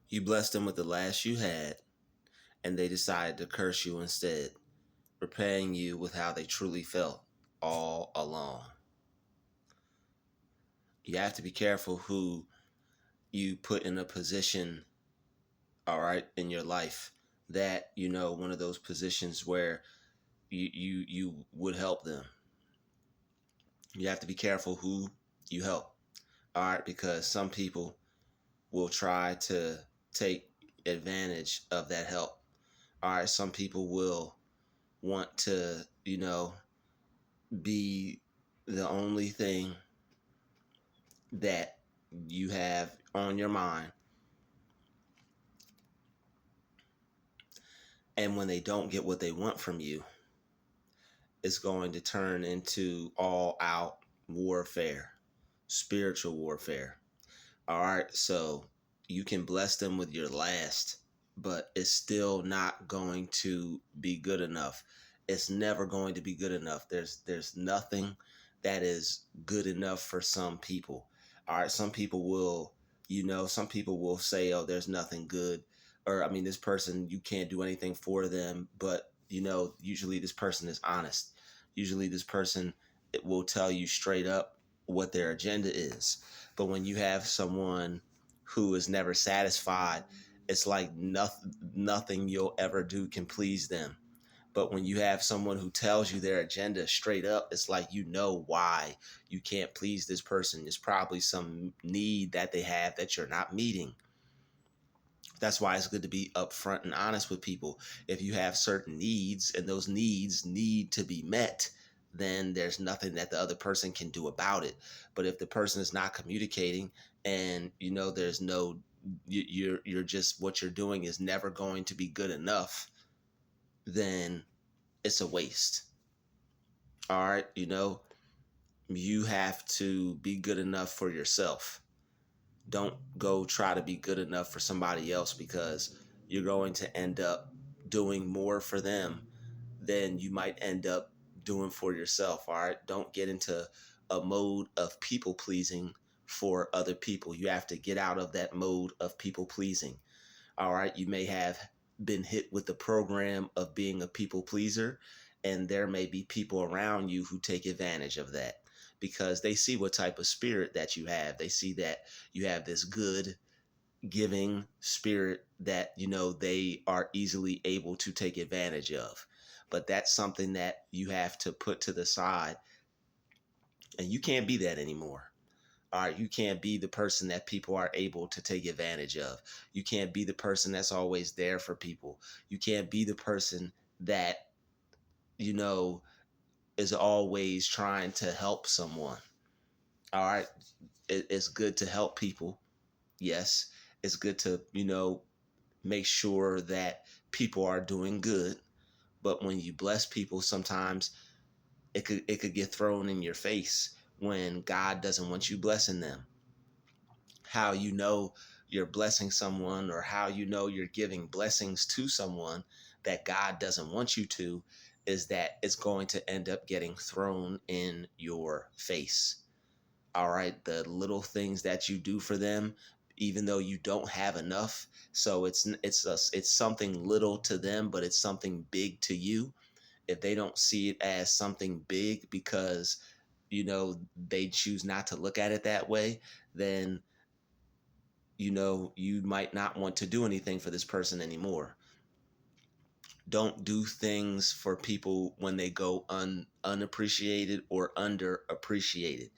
You blessed them with the last you had, and they decided to curse you instead, repaying you with how they truly felt all along. You have to be careful who you put in a position, all right, in your life that, one of those positions where you would help them. You have to be careful who you help, all right, because some people will try to take advantage of that help. All right, some people will want to, be the only thing that you have on your mind. And when they don't get what they want from you, it's going to turn into all out warfare, spiritual warfare. All right, so you can bless them with your last, but it's still not going to be good enough. It's never going to be good enough. There's nothing that is good enough for some people. All right, some people will say, "Oh, there's nothing good," or I mean, this person, you can't do anything for them. But usually this person is honest. Usually this person, it will tell you straight up what their agenda is. But when you have someone who is never satisfied, it's like nothing you'll ever do can please them. But when you have someone who tells you their agenda straight up, it's like why you can't please this person. It's probably some need that they have that you're not meeting. That's why it's good to be upfront and honest with people. If you have certain needs and those needs need to be met, then there's nothing that the other person can do about it. But if the person is not communicating and there's no you're just what you're doing is never going to be good enough, then it's a waste. All right, you have to be good enough for yourself. Don't go try to be good enough for somebody else, because you're going to end up doing more for them than you might end up doing for yourself. All right. Don't get into a mode of people pleasing for other people. You have to get out of that mode of people pleasing. All right. You may have been hit with the program of being a people pleaser, and there may be people around you who take advantage of that because they see what type of spirit that you have. They see that you have this good giving spirit that, they are easily able to take advantage of. But that's something that you have to put to the side, and you can't be that anymore. All right, you can't be the person that people are able to take advantage of. You can't be the person that's always there for people. You can't be the person that, you know, is always trying to help someone. All right, it's good to help people. Yes, it's good to, make sure that people are doing good. But when you bless people, sometimes it could get thrown in your face when God doesn't want you blessing them. How you're blessing someone, or how you're giving blessings to someone that God doesn't want you to, is that it's going to end up getting thrown in your face. All right, the little things that you do for them, even though you don't have enough, so it's something little to them, but it's something big to you. If they don't see it as something big because they choose not to look at it that way, then you might not want to do anything for this person anymore. Don't do things for people when they go unappreciated or underappreciated.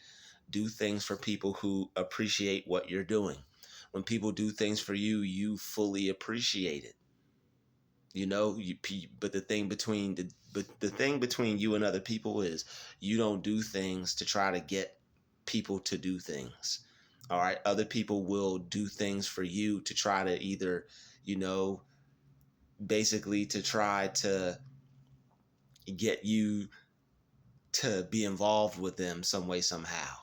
Do things for people who appreciate what you're doing. When people do things for you, you fully appreciate it. But the thing between you and other people is you don't do things to try to get people to do things. All right, other people will do things for you to try to either, you know, basically to try to get you to be involved with them some way, somehow.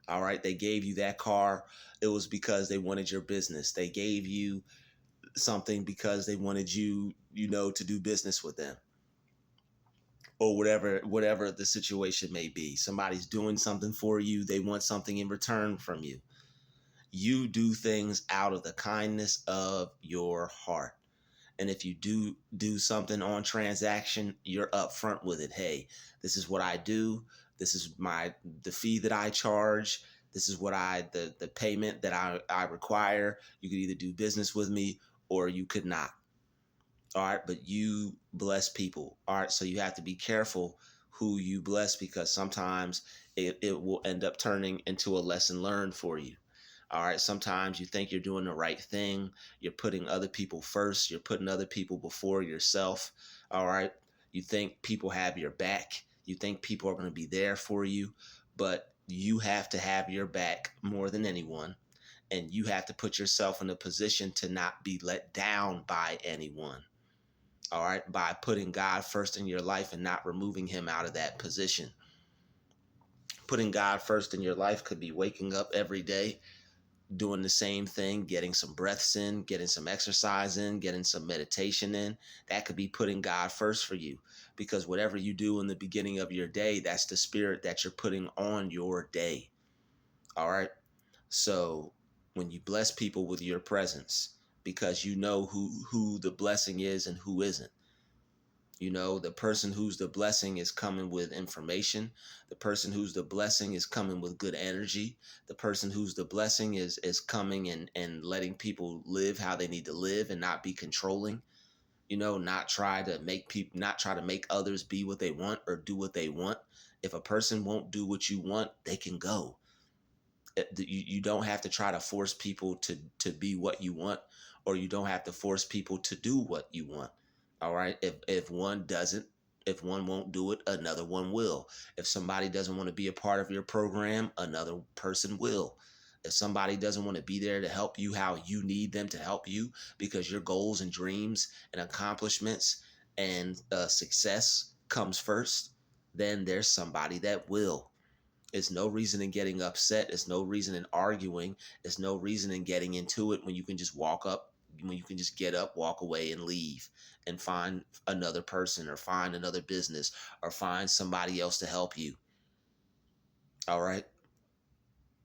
All right, they gave you that car. It was because they wanted your business. They gave you something because they wanted you, to do business with them, or whatever the situation may be. Somebody's doing something for you. They want something in return from you. You do things out of the kindness of your heart. And if you do something on transaction, you're upfront with it. Hey, this is what I do. This is the fee that I charge. This is what the payment that I require. You could either do business with me or you could not. All right, but you bless people. All right, so you have to be careful who you bless, because sometimes it will end up turning into a lesson learned for you. All right, sometimes you think you're doing the right thing. You're putting other people first. You're putting other people before yourself. All right, you think people have your back. You think people are going to be there for you, but you have to have your back more than anyone. And you have to put yourself in a position to not be let down by anyone. All right, by putting God first in your life and not removing him out of that position. Putting God first in your life could be waking up every day, doing the same thing, getting some breaths in, getting some exercise in, getting some meditation in. That could be putting God first for you, because whatever you do in the beginning of your day, that's the spirit that you're putting on your day. All right. So when you bless people with your presence, because you know who the blessing is and who isn't. You know, the person who's the blessing is coming with information. The person who's the blessing is coming with good energy. The person who's the blessing is coming and letting people live how they need to live and not be controlling. You know, not try to make others be what they want or do what they want. If a person won't do what you want, they can go. You don't have to try to force people to be what you want, or you don't have to force people to do what you want. All right, if one doesn't, if one won't do it, another one will. If somebody doesn't want to be a part of your program, another person will. If somebody doesn't want to be there to help you how you need them to help you, because your goals and dreams and accomplishments and success comes first, then there's somebody that will. There's no reason in getting upset. There's no reason in arguing. There's no reason in getting into it when you can just when you can just get up, walk away, and leave and find another person or find another business or find somebody else to help you. All right.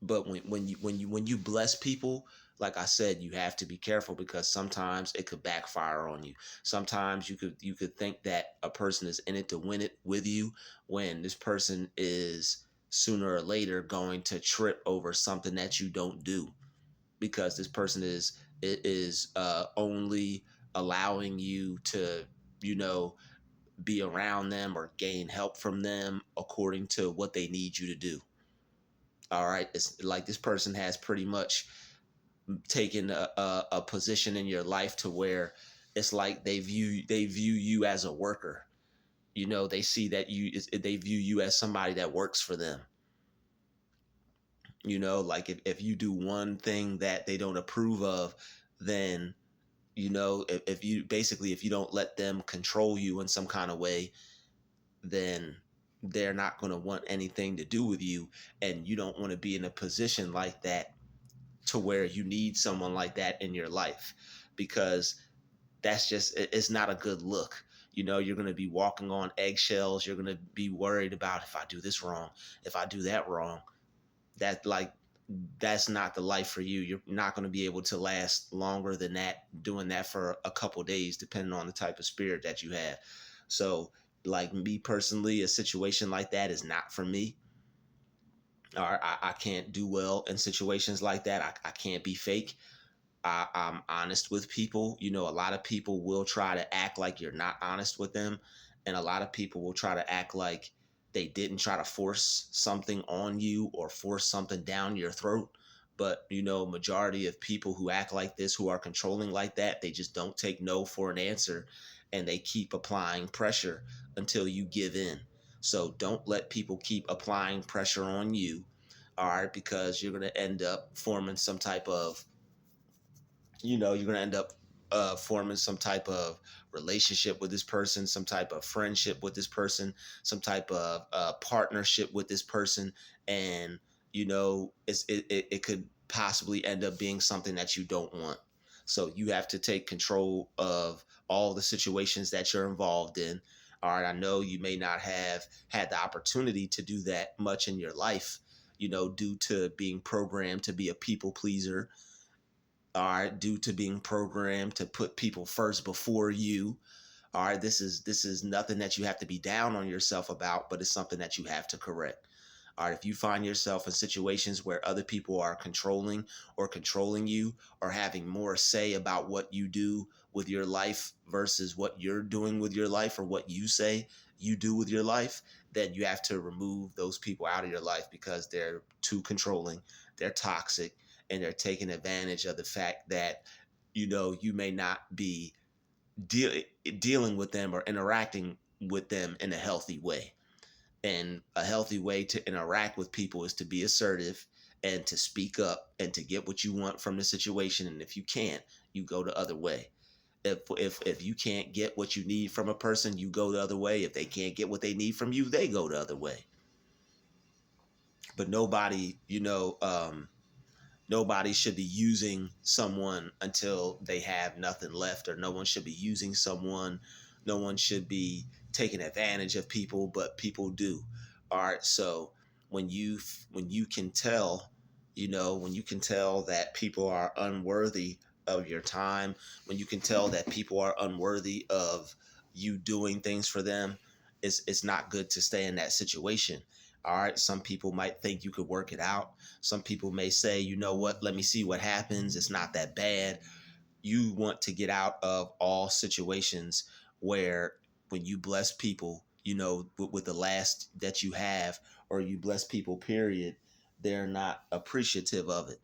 But when you bless people, like I said, you have to be careful, because sometimes it could backfire on you. Sometimes you could think that a person is in it to win it with you, when this person is sooner or later going to trip over something that you don't do, because this person is only allowing you to, you know, be around them or gain help from them according to what they need you to do. All right, it's like this person has pretty much taken a position in your life to where it's like they view you as a worker. You know, they see that they view you as somebody that works for them. You know, like if you do one thing that they don't approve of, then, you know, if you don't let them control you in some kind of way, then they're not going to want anything to do with you. And you don't want to be in a position like that, to where you need someone like that in your life, because it's not a good look. You know, you're going to be walking on eggshells. You're going to be worried about, if I do this wrong, if I do that wrong, that like that's not the life for you. You're not going to be able to last longer than that doing that for a couple days, depending on the type of spirit that you have. So, like me personally, a situation like that is not for me. Or I can't do well in situations like that. I can't be fake. I'm honest with people. You know, a lot of people will try to act like you're not honest with them. And a lot of people will try to act like they didn't try to force something on you or force something down your throat. But, you know, majority of people who act like this, who are controlling like that, they just don't take no for an answer, and they keep applying pressure until you give in. So don't let people keep applying pressure on you. All right, because you're going to end up forming some type of, you're going to end up forming some type of relationship with this person, some type of friendship with this person, some type of partnership with this person. And, it could possibly end up being something that you don't want. So you have to take control of all the situations that you're involved in. All right, I know you may not have had the opportunity to do that much in your life, due to being programmed to be a people pleaser. All right, due to being programmed to put people first before you. All right, this is nothing that you have to be down on yourself about, but it's something that you have to correct. All right, if you find yourself in situations where other people are controlling you, or having more say about what you do with your life versus what you're doing with your life, or what you say you do with your life, then you have to remove those people out of your life, because they're too controlling, they're toxic, and they're taking advantage of the fact that you may not be deal, dealing with them or interacting with them in a healthy way. And a healthy way to interact with people is to be assertive and to speak up and to get what you want from the situation. And if you can't, you go the other way. If you can't get what you need from a person, you go the other way. If they can't get what they need from you, they go the other way. But nobody should be using someone until they have nothing left, or no one should be using someone. No one should be taking advantage of people, but people do. All right, so when you can tell, when you can tell that people are unworthy of your time, when you can tell that people are unworthy of you doing things for them, it's not good to stay in that situation. All right, some people might think you could work it out. Some people may say, you know what, let me see what happens. It's not that bad. You want to get out of all situations where, when you bless people, with the last that you have, or you bless people, period, they're not appreciative of it.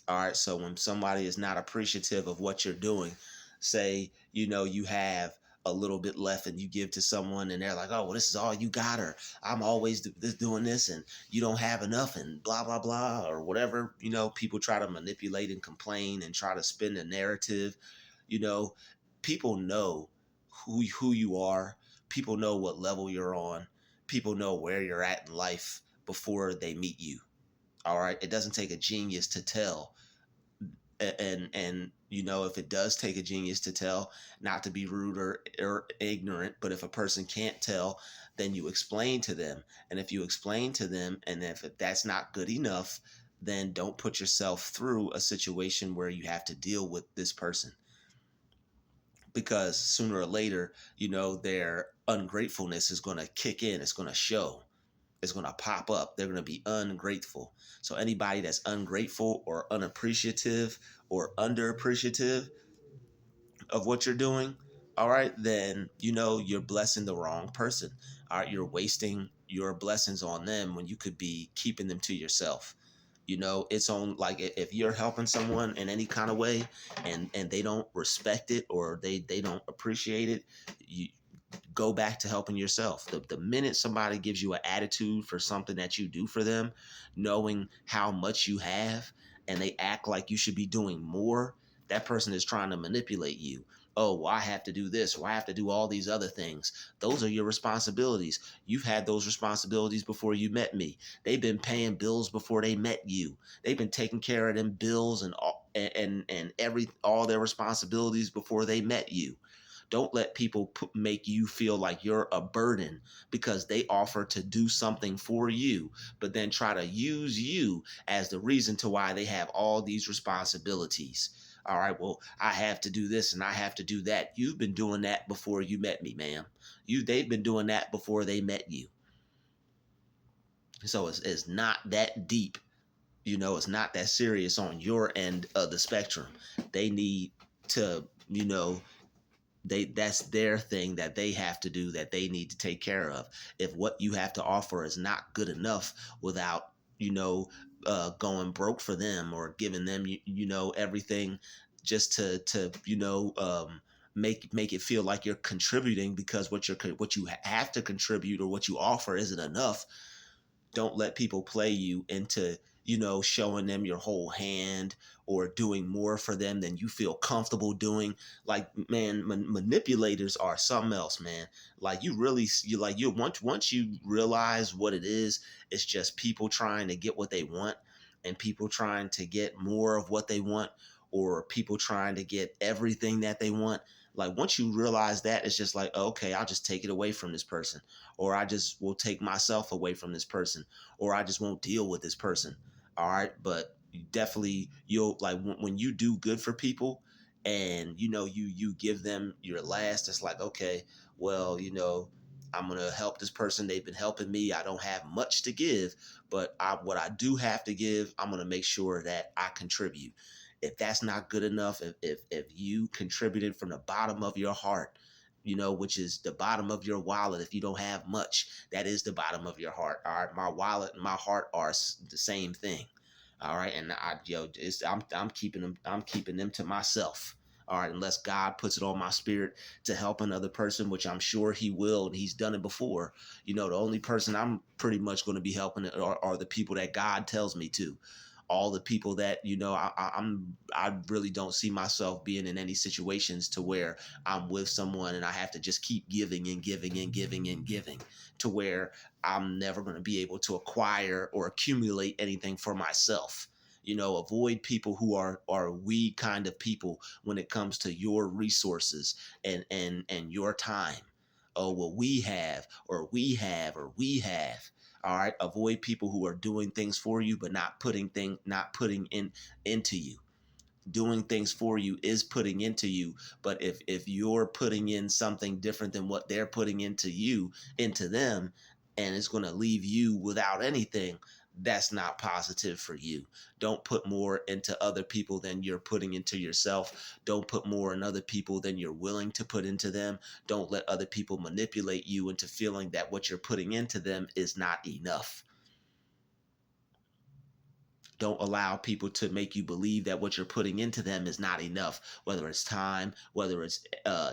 All right. So when somebody is not appreciative of what you're doing, say, you have a little bit left and you give to someone and they're like, oh, well, this is all you got, or I'm always doing this and you don't have enough and blah, blah, blah, or whatever. People try to manipulate and complain and try to spin the narrative. You know, People know who you are. People know what level you're on. People know where you're at in life before they meet you. All right. It doesn't take a genius to tell. And if it does take a genius to tell, not to be rude or ignorant, but if a person can't tell, then you explain to them. And if you explain to them, and if that's not good enough, then don't put yourself through a situation where you have to deal with this person, because sooner or later, their ungratefulness is going to kick in. It's going to show. It's going to pop up. They're going to be ungrateful. So anybody that's ungrateful or unappreciative or underappreciative of what you're doing, all right, then you're blessing the wrong person. All right, you're wasting your blessings on them when you could be keeping them to yourself. It's on, like, if you're helping someone in any kind of way, and they don't respect it, or they don't appreciate it, you go back to helping yourself. The minute somebody gives you an attitude for something that you do for them, knowing how much you have, and they act like you should be doing more, that person is trying to manipulate you. Oh, well, I have to do this, or I have to do all these other things. Those are your responsibilities. You've had those responsibilities before you met me. They've been paying bills before they met you. They've been taking care of them bills and all their responsibilities before they met you. Don't let people make you feel like you're a burden because they offer to do something for you, but then try to use you as the reason to why they have all these responsibilities. All right, well, I have to do this and I have to do that. You've been doing that before you met me, ma'am. They've been doing that before they met you. So it's not that deep. It's not that serious on your end of the spectrum. They need to, that's their thing that they have to do, that they need to take care of. If what you have to offer is not good enough, without going broke for them, or giving them everything just to make it feel like you're contributing, because what you have to contribute, or what you offer, isn't enough. Don't let people play you into showing them your whole hand, or doing more for them than you feel comfortable doing. Like, man, manipulators are something else, man. Like, once you realize what it is, it's just people trying to get what they want, and people trying to get more of what they want, or people trying to get everything that they want. Like once you realize that, it's just like, okay, I'll just take it away from this person, or I just will take myself away from this person, or I just won't deal with this person. All right. But definitely you'll like when you do good for people and you give them your last, it's like, okay, well, I'm gonna help this person. They've been helping me. I don't have much to give, but what I do have to give, I'm gonna make sure that I contribute. If that's not good enough, if you contributed from the bottom of your heart, which is the bottom of your wallet, if you don't have much, that is the bottom of your heart. All right, my wallet and my heart are the same thing. All right, and I'm keeping them to myself. All right, unless God puts it on my spirit to help another person, which I'm sure He will, and He's done it before. The only person I'm pretty much going to be helping are the people that God tells me to. All the people that I really don't see myself being in any situations to where I'm with someone and I have to just keep giving and giving and giving and giving, to where I'm never going to be able to acquire or accumulate anything for myself. Avoid people who are we kind of people when it comes to your resources and your time. Oh, well, we have, or we have, or we have. All right. Avoid people who are doing things for you, but not putting into you. Doing things for you is putting into you. But if you're putting in something different than what they're putting into them, and it's going to leave you without anything, that's not positive for you. Don't put more into other people than you're putting into yourself. Don't put more in other people than you're willing to put into them. Don't let other people manipulate you into feeling that what you're putting into them is not enough. Don't allow people to make you believe that what you're putting into them is not enough, whether it's time, whether it's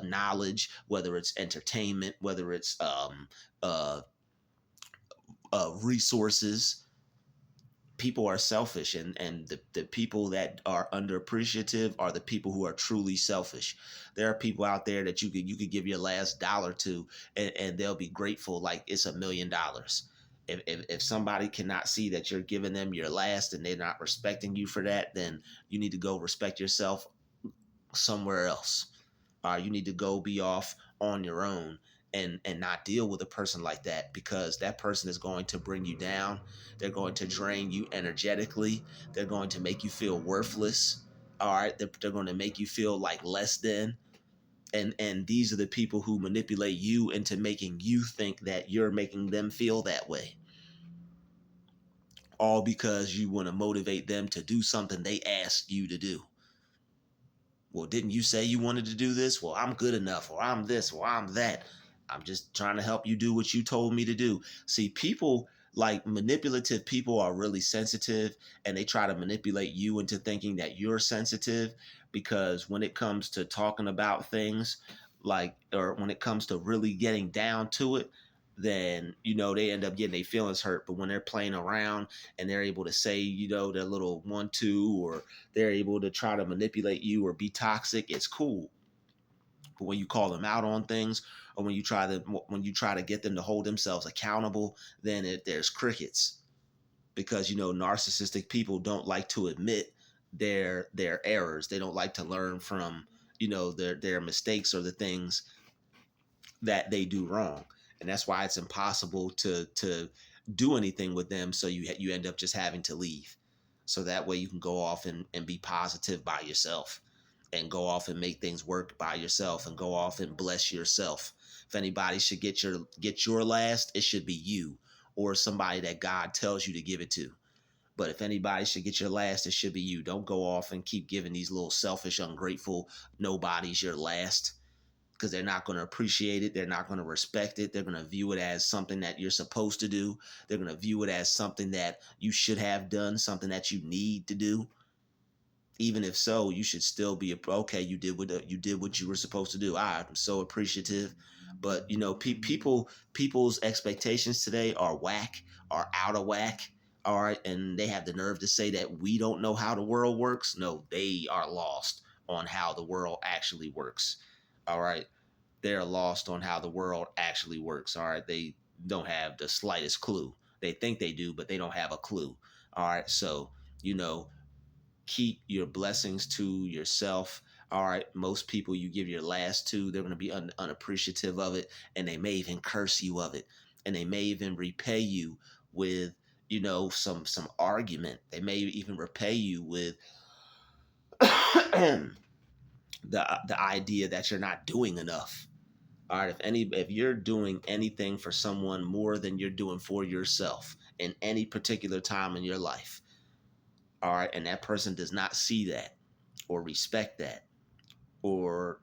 knowledge, whether it's entertainment, whether it's uh, resources. People are selfish, and the people that are underappreciative are the people who are truly selfish. There are people out there that you could give your last dollar to, and they'll be grateful like it's $1 million. If somebody cannot see that you're giving them your last and they're not respecting you for that, then you need to go respect yourself somewhere else. You need to go be off on your own and not deal with a person like that, because that person is going to bring you down. They're going to drain you energetically. They're going to make you feel worthless. All right, they're going to make you feel like less than. And these are the people who manipulate you into making you think that you're making them feel that way, all because you want to motivate them to do something they asked you to do. Well, didn't you say you wanted to do this? Well, I'm good enough, or I'm this, or I'm that. I'm just trying to help you do what you told me to do. See, people like manipulative people are really sensitive, and they try to manipulate you into thinking that you're sensitive, because when it comes to talking about things, like, or when it comes to really getting down to it, then they end up getting their feelings hurt. But when they're playing around and they're able to say their little 1 2, or they're able to try to manipulate you or be toxic, it's cool. But when you call them out on things, or when you try to get them to hold themselves accountable, then there's crickets. Because narcissistic people don't like to admit their errors. They don't like to learn from their mistakes, or the things that they do wrong. And that's why it's impossible to do anything with them. So you end up just having to leave, so that way you can go off and be positive by yourself, and go off and make things work by yourself, and go off and bless yourself. If anybody should get your last, it should be you, or somebody that God tells you to give it to. But if anybody should get your last, it should be you. Don't go off and keep giving these little selfish, ungrateful nobodies your last, because they're not going to appreciate it. They're not going to respect it. They're going to view it as something that you're supposed to do. They're going to view it as something that you should have done, something that you need to do. Even if so, you should still be okay. You did what you were supposed to do. I'm so appreciative. But people's expectations today are whack, are out of whack. All right, and they have the nerve to say that we don't know how the world works. No, they are lost on how the world actually works. All right, they're lost on how the world actually works. All right, they don't have the slightest clue. They think they do, but they don't have a clue. All right, so you know keep your blessings to yourself. All right, most people you give your last to, they're going to be unappreciative of it, and they may even curse you of it, and they may even repay you with, some argument. They may even repay you with the idea that you're not doing enough. All right, if you're doing anything for someone more than you're doing for yourself in any particular time in your life, all right, and that person does not see that or respect that, or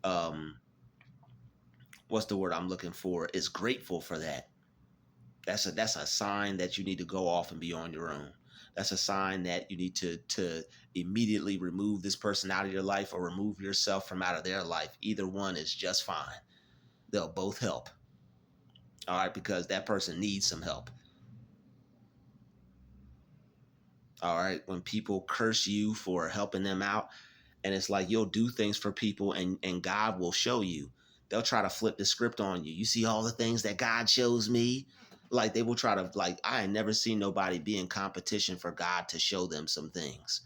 um what's the word I'm looking for, is grateful for that. That's a sign that you need to go off and be on your own. That's a sign that you need to immediately remove this person out of your life or remove yourself from out of their life. Either one is just fine. They'll both help. All right, because that person needs some help. All right, when people curse you for helping them out, and it's like you'll do things for people, and God will show you. They'll try to flip the script on you. You see all the things that God shows me. Like they will try to, like, I ain't never seen nobody be in competition for God to show them some things.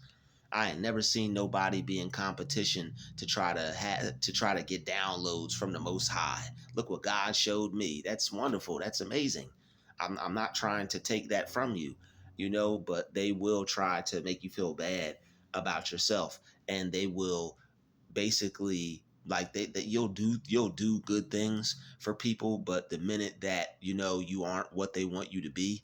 I ain't never seen nobody be in competition to try to get downloads from the Most High. Look what God showed me. That's wonderful. That's amazing. I'm not trying to take that from you, but they will try to make you feel bad about yourself, and they will basically, like, that you'll do good things for people, but the minute that you aren't what they want you to be,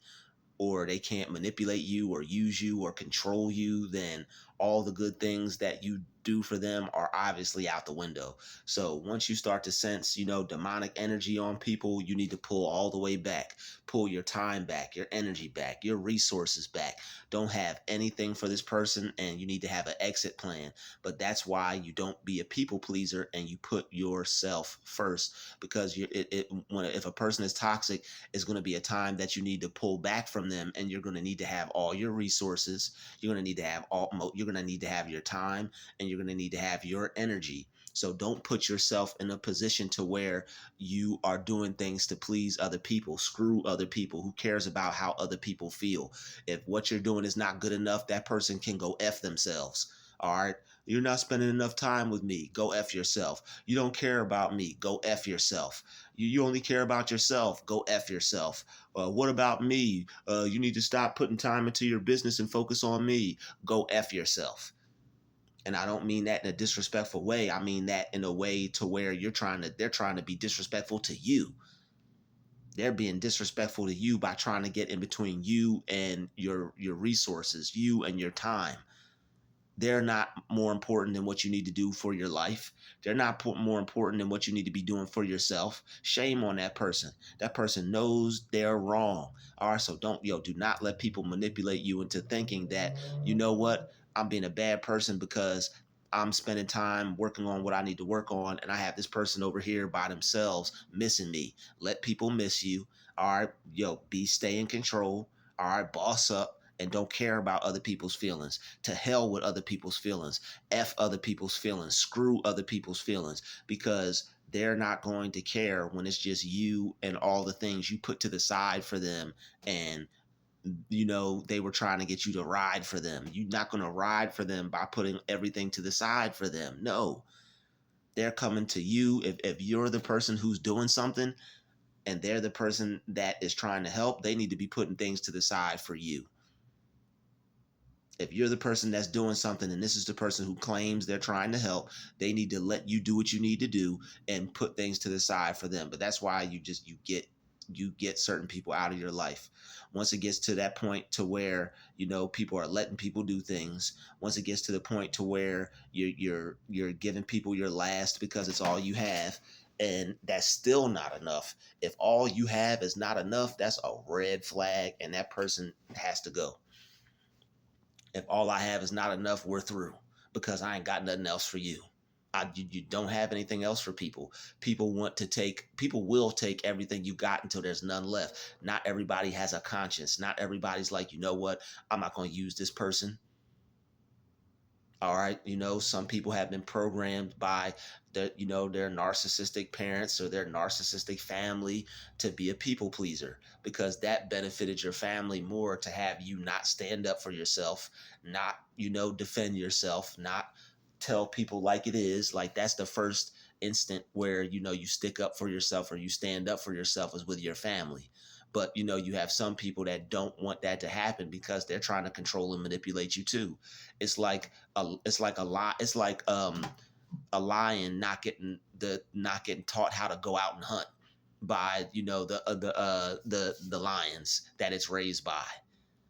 or they can't manipulate you or use you or control you, then all the good things that you do for them are obviously out the window. So once you start to sense, demonic energy on people, you need to pull all the way back, pull your time back, your energy back, your resources back. Don't have anything for this person, and you need to have an exit plan. But that's why you don't be a people pleaser and you put yourself first, because if a person is toxic, is going to be a time that you need to pull back from them, and you're going to need to have all your resources. You're going to need to have you're going to need to have your time, and you're going to need to have your energy. So don't put yourself in a position to where you are doing things to please other people. Screw other people. Who cares about how other people feel? If what you're doing is not good enough, that person can go F themselves. All right. You're not spending enough time with me. Go F yourself. You don't care about me. Go F yourself. You only care about yourself. Go F yourself. What about me? You need to stop putting time into your business and focus on me. Go F yourself. And I don't mean that in a disrespectful way. I mean that in a way to where they're trying to be disrespectful to you. They're being disrespectful to you by trying to get in between you and your resources, you and your time. They're not more important than what you need to do for your life. They're not more important than what you need to be doing for yourself. Shame on that person. That person knows they're wrong. All right, so do not let people manipulate you into thinking that, you know what, I'm being a bad person because I'm spending time working on what I need to work on, and I have this person over here by themselves missing me. Let people miss you. All right, stay in control. All right, boss up, and don't care about other people's feelings. To hell with other people's feelings. F other people's feelings. Screw other people's feelings, because they're not going to care when it's just you and all the things you put to the side for them. And they were trying to get you to ride for them. You're not going to ride for them by putting everything to the side for them. No, they're coming to you. If you're the person who's doing something and they're the person that is trying to help, they need to be putting things to the side for you. If you're the person that's doing something and this is the person who claims they're trying to help, they need to let you do what you need to do and put things to the side for them. But that's why you get certain people out of your life. Once it gets to that point to where people are letting people do things, once it gets to the point to where you're giving people your last because it's all you have, and that's still not enough. If all you have is not enough, that's a red flag, and that person has to go. If all I have is not enough, we're through, because I ain't got nothing else for you. You don't have anything else for people. People will take everything you got until there's none left. Not everybody has a conscience. Not everybody's like, you know what? I'm not going to use this person. All right. Some people have been programmed by their narcissistic parents or their narcissistic family to be a people pleaser, because that benefited your family more, to have you not stand up for yourself, not, defend yourself, not tell people like it is. Like that's the first instant where you stick up for yourself or you stand up for yourself is with your family. But you have some people that don't want that to happen because they're trying to control and manipulate you too. It's like a lot. It's like a lion not getting taught how to go out and hunt by the lions that it's raised by.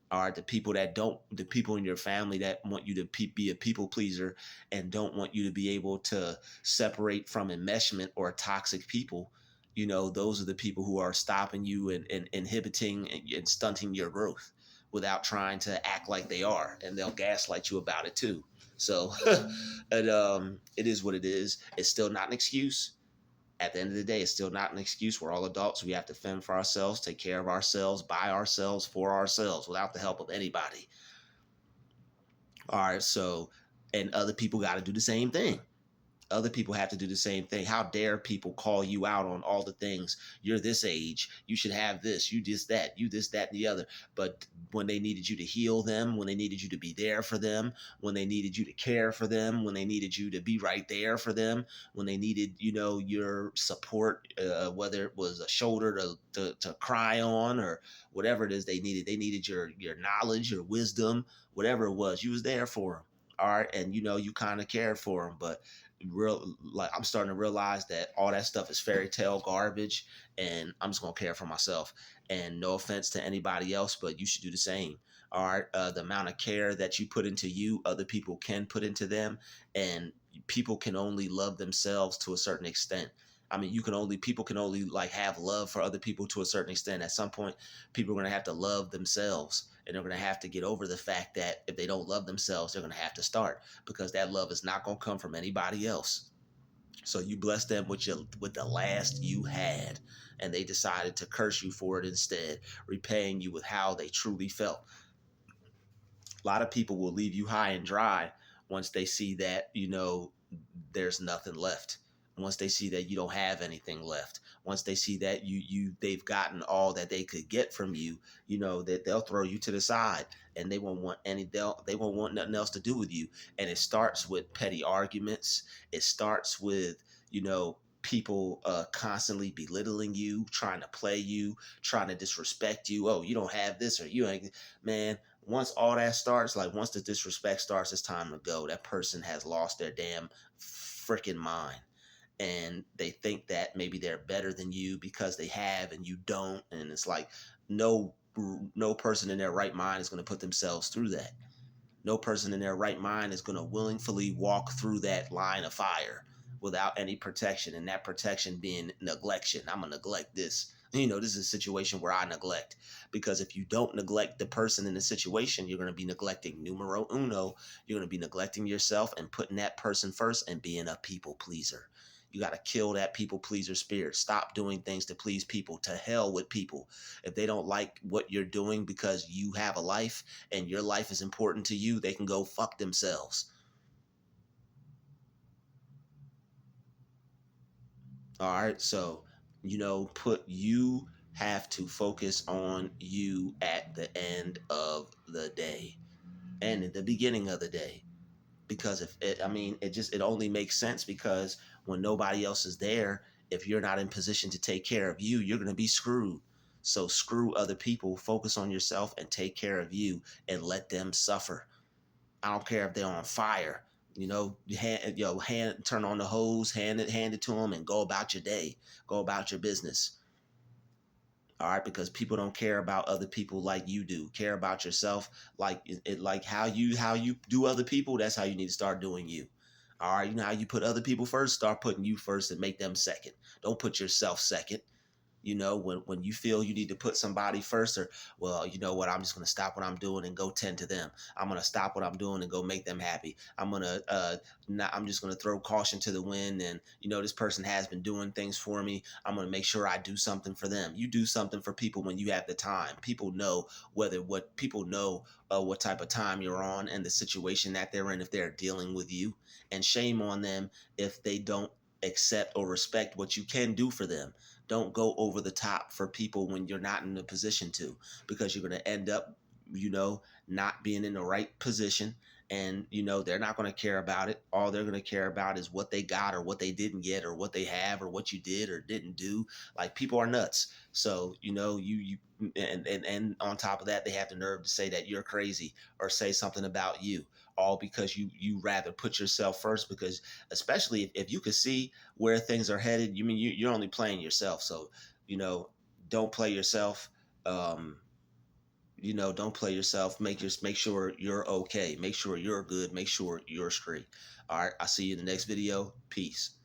Are the people in your family that want you to be a people pleaser and don't want you to be able to separate from enmeshment or toxic people. Those are the people who are stopping you and inhibiting and stunting your growth without trying to act like they are, and they'll gaslight you about it too. So it is what it is. It's still not an excuse. At the end of the day, it's still not an excuse. We're all adults. We have to fend for ourselves, take care of ourselves, by ourselves, for ourselves, without the help of anybody. All right, so, and other people got to do the same thing. Other people have to do the same thing. How dare people call you out on all the things? You're this age, you should have this, you this, that, you this, that, and the other. But when they needed you to heal them, when they needed you to be there for them, when they needed you to care for them, when they needed you to be right there for them, when they needed, your support, whether it was a shoulder to cry on or whatever it is they needed your knowledge, your wisdom, whatever it was, you was there for them. All right. And, you kind of cared for them, but I'm starting to realize that all that stuff is fairy tale garbage, and I'm just gonna care for myself. And no offense to anybody else, but you should do the same. All right, the amount of care that you put into you, other people can put into them, and people can only love themselves to a certain extent. I mean, people can only like have love for other people to a certain extent. At some point, people are gonna have to love themselves, and they're gonna have to get over the fact that if they don't love themselves, they're gonna have to start, because that love is not going to come from anybody else. So you bless them with the last you had, and they decided to curse you for it instead, repaying you with how they truly felt. A lot of people will leave you high and dry once they see that there's nothing left. Once they see that you don't have anything left, once they see that they've gotten all that they could get from you, that they'll throw you to the side, and they won't want nothing else to do with you. And it starts with petty arguments. It starts with people constantly belittling you, trying to play you, trying to disrespect you. Oh, you don't have this, or you ain't. Man, once all that starts, like once the disrespect starts, it's time to go. That person has lost their damn freaking mind. And they think that maybe they're better than you because they have and you don't. And it's like, no, no person in their right mind is going to put themselves through that. No person in their right mind is going to willingly walk through that line of fire without any protection, and that protection being neglection. I'm going to neglect this. This is a situation where I neglect, because if you don't neglect the person in the situation, you're going to be neglecting numero uno. You're going to be neglecting yourself and putting that person first and being a people pleaser. You got to kill that people pleaser spirit. Stop doing things to please people. To hell with people. If they don't like what you're doing because you have a life and your life is important to you, they can go fuck themselves. All right. So, you have to focus on you at the end of the day and at the beginning of the day. Because it only makes sense, because when nobody else is there, if you're not in position to take care of you, you're going to be screwed. So screw other people, focus on yourself and take care of you, and let them suffer. I don't care if they're on fire. Turn on the hose, hand it to them, and go about your day. Go about your business. All right, because people don't care about other people like you do. Care about yourself, like how you do other people. That's how you need to start doing you. All right, you know how you put other people first. Start putting you first and make them second. Don't put yourself second. When you feel you need to put somebody first, or, well, you know what, I'm just going to stop what I'm doing and go tend to them. I'm going to stop what I'm doing and go make them happy. I'm just going to throw caution to the wind, and this person has been doing things for me. I'm going to make sure I do something for them. You do something for people when you have the time. People know what type of time you're on and the situation that they're in if they're dealing with you. And shame on them if they don't accept or respect what you can do for them. Don't go over the top for people when you're not in a position to, because you're going to end up, not being in the right position, and they're not going to care about it. All they're going to care about is what they got or what they didn't get or what they have or what you did or didn't do. Like, people are nuts. So you and on top of that, they have the nerve to say that you're crazy or say something about you, all because you rather put yourself first. Because especially if you can see where things are headed, you're only playing yourself. So you know don't play yourself. um don't play yourself. Make sure you're okay. Make sure you're good. Make sure you're straight. All right. I'll see you in the next video. Peace.